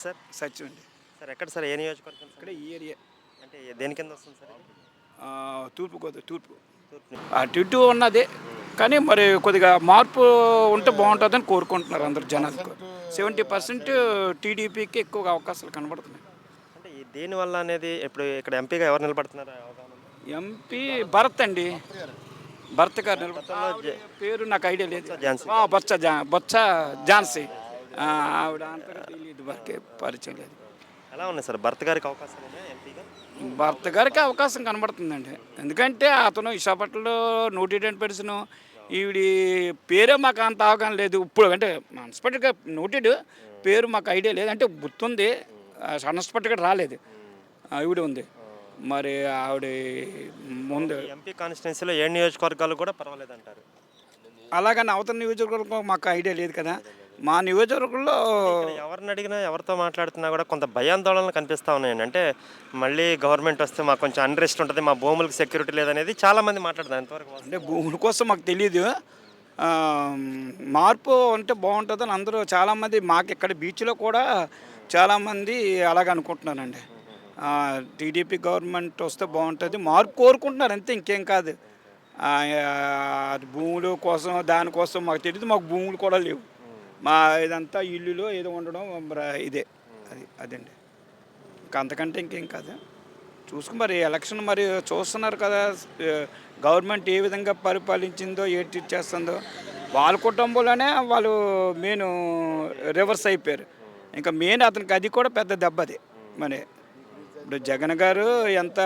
Sir Sachin అండి. Sir ఎక్కడ sir ఏ నియోజకవర్గం సార్ ఇక్కడ ఈ ఏరియా అంటే దేని కింద వస్తుంది సార్ ఇది? తూర్పు గోదావరి తూర్పు తూర్పు అటు ఇటు ఉన్నది. కానీ మరి కొద్దిగా మార్పు ఉంటే బాగుంటుందని కోరుకుంటున్నారు అందరు జనాలు. 70% టీడీపీకి ఎక్కువగా అవకాశాలు కనబడుతున్నాయి. అంటే ఈ దేని వల్ల అనేది ఇప్పుడు ఇక్కడ ఎంపీగా ఎవరు నిలబడుతున్నారు అవగాహన ఉందా? ఎంపీ భరత్ అండి. భరత్ గారు గతంలో పేరు నాకు ఐడియా లేదు. ఝాన్సీ. బొత్స ఝాన్సీ. ఆవిడ అంతగా తెలియదు, వరకే పరిచయం లేదు. ఎలా ఉన్నాయి సార్ భర్త గారికి అవకాశాలు ఉన్నాయా ఎంపీగా? భర్త గారికి అవకాశం కనబడుతుందండి. ఎందుకంటే అతను విశాఖపట్నంలో నోటెడ్ పర్సన్. ఈవిడి పేరే మాకు అంత అవగాహన లేదు. ఇప్పుడు అంటే అన్స్పెక్ట్గా నోటెడ్ పేరు మాకు ఐడియా లేదు. అంటే గుర్తుంది, అన్స్పెక్ట్గా రాలేదు. ఈవిడ ఉంది. మరి ఆవిడ ముందు ఎంపీ కాన్స్టిట్యున్సీలో 7 నియోజకవర్గాలు కూడా పర్వాలేదు అంటారు. అలాగని అవతల నియోజకవర్గం మాకు ఐడియా లేదు కదా. మా నియోజకవర్గంలో ఇక్కడ ఎవరిని అడిగినా ఎవరితో మాట్లాడుతున్నా కూడా కొంత భయాందోళనలు కనిపిస్తూ ఉన్నాయండి. అంటే మళ్ళీ గవర్నమెంట్ వస్తే మాకు కొంచెం అన్రెస్ట్ ఉంటుంది, మా భూములకు సెక్యూరిటీ లేదనేది చాలామంది మాట్లాడుతున్నారు. ఎంతవరకు వాస్తవం? అంటే భూముల కోసం మాకు తెలియదు. ఆ, మార్పు అంటే బాగుంటుందని అందరూ చాలామంది మాకు ఇక్కడ బీచ్లో కూడా చాలామంది అలాగ అనుకుంటున్నారండి. టీడీపీ గవర్నమెంట్ వస్తే బాగుంటుంది, మార్పు కోరుకుంటున్నారు అంతే, ఇంకేం కాదు. ఆ, అది భూముల కోసం దానికోసం మాకు తెలియదు. మాకు భూములు కూడా లేవు. మా ఇదంతా ఇల్లులో ఏదో ఉండడం ఇదే అదండి. ఇంకా అంతకంటే ఇంకేం కాదు. చూసుకుని మరి ఎలక్షన్ మరి చూస్తున్నారు కదా, గవర్నమెంట్ ఏ విధంగా పరిపాలించిందో ఏంటి చేస్తుందో. వాళ్ళ కుటుంబంలోనే వాళ్ళు మెయిన్ రివర్స్ అయిపోయారు. ఇంకా మెయిన్ అతనికి అది కూడా పెద్ద దెబ్బది. మరి ఇప్పుడు జగన్ గారు ఎంత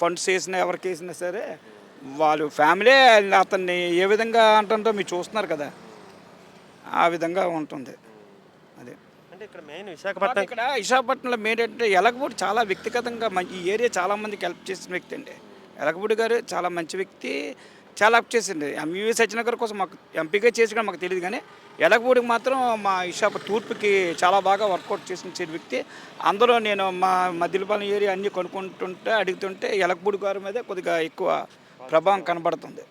ఫండ్స్ వేసినా ఎవరికి వేసినా సరే వాళ్ళు ఫ్యామిలీ అతన్ని ఏ విధంగా అంటుందో మీరు చూస్తున్నారు కదా, ఆ విధంగా ఉంటుంది. అదే అంటే ఇక్కడ మెయిన్ విశాఖపట్నం ఇక్కడ విశాఖపట్నంలో మెయిన్ అంటే ఎలగపూడి చాలా వ్యక్తిగతంగా మంచి, ఈ ఏరియా చాలామందికి హెల్ప్ చేసిన వ్యక్తి అండి. ఎలగపూడి గారు చాలా మంచి వ్యక్తి, చాలా హెల్ప్ చేసింది. ఎంవీవీ సత్యనారాయణ గారి కోసం మాకు ఎంపీగా చేసి కూడా మాకు తెలియదు, కానీ ఎలగపూడికి మాత్రం మా విశాఖ తూర్పుకి చాలా బాగా వర్కౌట్ చేసిన వ్యక్తి. అందులో నేను మా మధ్యలపాలెం ఏరియా అన్నీ కొనుక్కుంటుంటే అడుగుతుంటే ఎలగపూడి గారి మీద కొద్దిగా ఎక్కువ ప్రభావం కనబడుతుంది.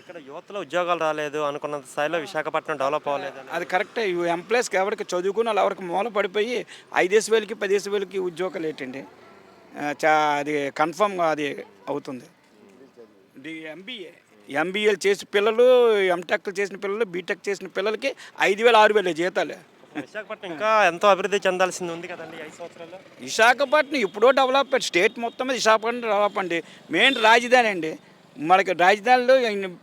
ఇక్కడ యువతలో ఉద్యోగాలు రాలేదు అనుకున్నంత స్థాయిలో విశాఖపట్నం డెవలప్ అవ్వలేదు. అది కరెక్టే. ఈ ఎంప్లాయీస్కి ఎవరికి చదువుకున్న వాళ్ళు ఎవరికి మూల పడిపోయి 5,000 10,000 ఉద్యోగాలు ఏంటండి. అది కన్ఫర్మ్గా అది అవుతుంది. ఎంబీఏలు చేసిన పిల్లలు, ఎంటెక్ చేసిన పిల్లలు, బీటెక్ చేసిన పిల్లలకి 5,000 6,000 జీతాలు. విశాఖపట్నం ఇంకా ఎంతో అభివృద్ధి చెందాల్సింది ఉంది కదండి 5 సంవత్సరాల్లో. విశాఖపట్నం ఎప్పుడో డెవలప్, స్టేట్ మొత్తం మీద విశాఖపట్నం డెవలప్ అండి. మెయిన్ రాజధాని అండి. మనకి రాజధానిలో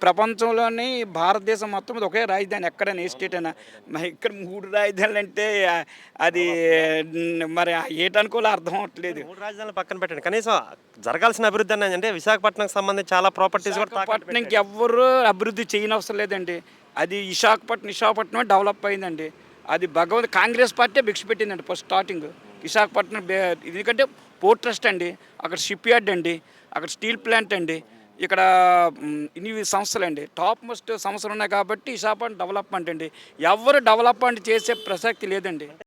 ప్రపంచంలోని భారతదేశం మొత్తం మీద ఒకే రాజధాని, ఎక్కడైనా ఏ స్టేట్ అయినా. మరి ఇక్కడ 3 రాజధానులు అంటే అది మరి ఏటనుకోలే అర్థం అవ్వట్లేదు. 3 రాజధానులు పక్కన పెట్టండి, కనీసం జరగాల్సిన అభివృద్ధి అనేది అంటే విశాఖపట్నంకి సంబంధించి చాలా ప్రాపర్టీస్ కూడా విశాఖపట్నంకి ఎవరు అభివృద్ధి చేయనవసరం లేదండి. అది విశాఖపట్నమే డెవలప్ అయిందండి. అది కాంగ్రెస్ పార్టీ భిక్ష పెట్టిందండి ఫస్ట్ స్టార్టింగ్. విశాఖపట్నం ఎందుకంటే పోర్ట్ ట్రస్ట్ అండి, అక్కడ షిప్ యార్డ్ అండి, అక్కడ స్టీల్ ప్లాంట్ అండి, ఇక్కడ ఇన్ని సంస్థలు అండి, టాప్ మోస్ట్ సంస్థలు ఉన్నాయి. కాబట్టి విశాఖపట్నం డెవలప్మెంట్ అండి. ఎవరు డెవలప్మెంట్ చేసే ప్రసక్తి లేదండి.